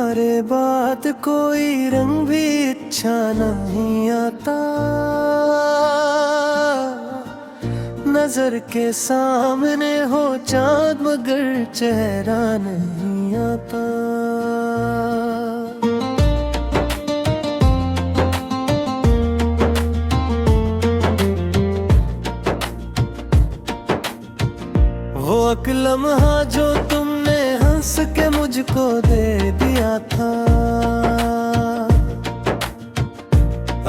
तुम्हारे बाद कोई रंग भी अच्छा नहीं आता। नजर के सामने हो चाँद मगर चेहरा नहीं आता। वो एक लम्हा जो तुमने हंस के मुझको दे दिया था,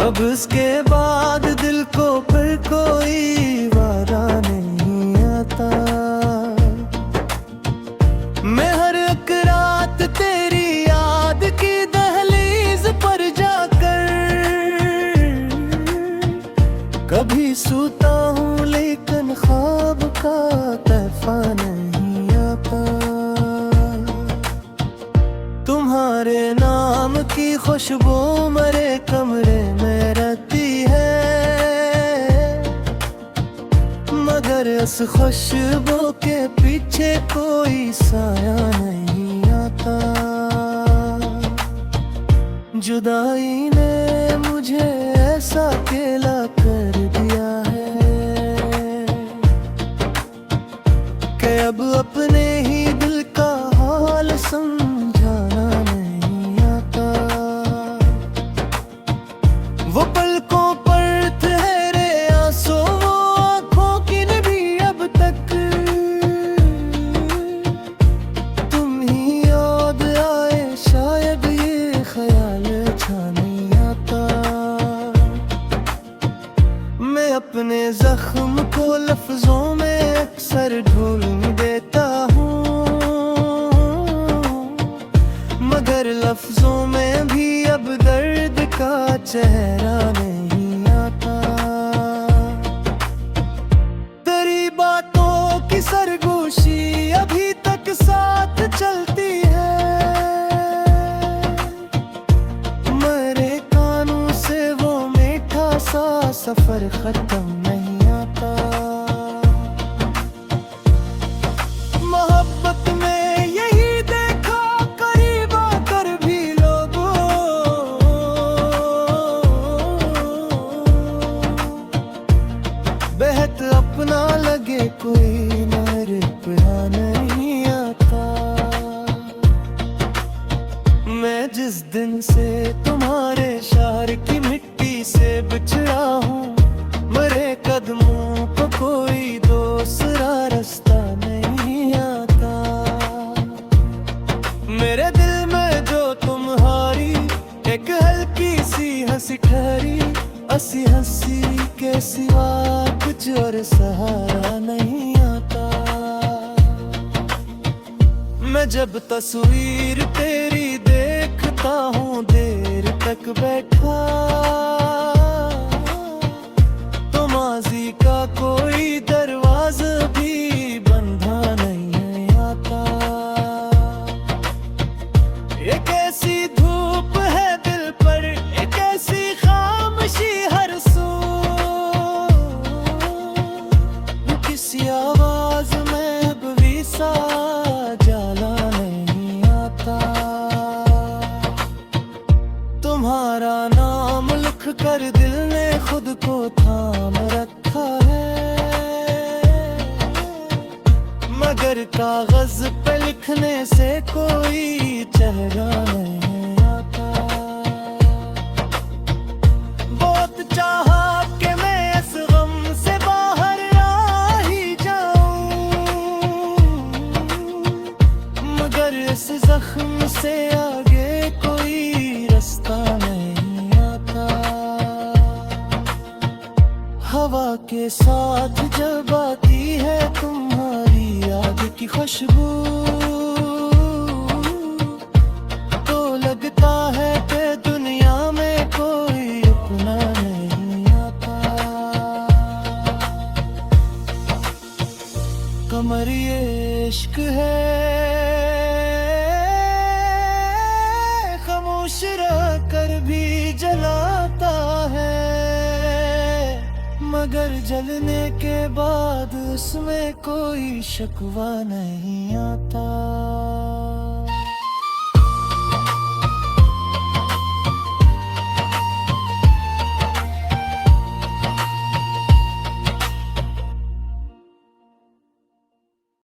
अब उसके बाद दिल को फिर कोई वारा नहीं आता। मैं हर एक रात तेरी याद की दहलीज पर जाकर कभी सोता हूँ लेकिन ख्वाब का तहफा नहीं आता। तुम्हारे नाम की खुशबू मेरे कमरे में रहती है, मगर इस खुशबू के पीछे कोई साया नहीं आता। जुदाई ने मुझे ऐसा अकेला कर दिया है कि अब अपने ही दिल का हाल समझाना नहीं आता। वो पलकों पर ठहरे आंसू वो आंखों की ने भी अब तक तुम ही याद आए, शायद ये ख्याल अच्छा नहीं आता। मैं अपने जख्म को लफ्जों में अक्सर ढूंढ देता हूँ, मगर लफ्जों में भी अब दर्द का चेहरा नहीं आता। तेरी बातों की सरगोशी अभी तक साथ चलती है, मेरे कानों से वो मीठा सा सफर खत्म नहीं आता। मोहब्बत में यही देखा करीब आकर भी लोगों, बेहद अपना लगे कोई मेरे पिया नहीं आता। मैं जिस दिन से तुम्हारे शहर की मिट्टी से बिछड़ा हूँ, मेरे कदमों को कोई दूसरा रास्ता नहीं आता। मेरे दिल में जो तुम्हारी एक हल्की सी हंसी ठहरी, हंसी हंसी के सिवा कुछ और सहारा नहीं आता। मैं जब तस्वीर तेरी देखता हूँ देर तक बैठा, तो माजी का कोई दरवाजा भी बंधा नहीं आता। एक ऐसी धूप है दिल पर, एक ऐसी खामोशी हर सू, किसी आवाज में अब भी सा जाला नहीं आता। तुम्हारा नाम लिख कर दिल ने खुद को थाम रखा है, मगर कागज पे लिखने से कोई चेहरा नहीं आता। बहुत चाहा कि मैं इस गम से बाहर आ ही जाऊं, मगर इस जख्म से आगे कोई रास्ता नहीं आता। हवा के साथ जब आती है तुम्हारी याद की खुशबू, तो लगता है कि दुनिया में कोई अपना नहीं आता। कमर ये इश्क है, खामोश रह कर भी जलाता है, मगर जलने के बाद उसमें कोई शिकवा नहीं आता।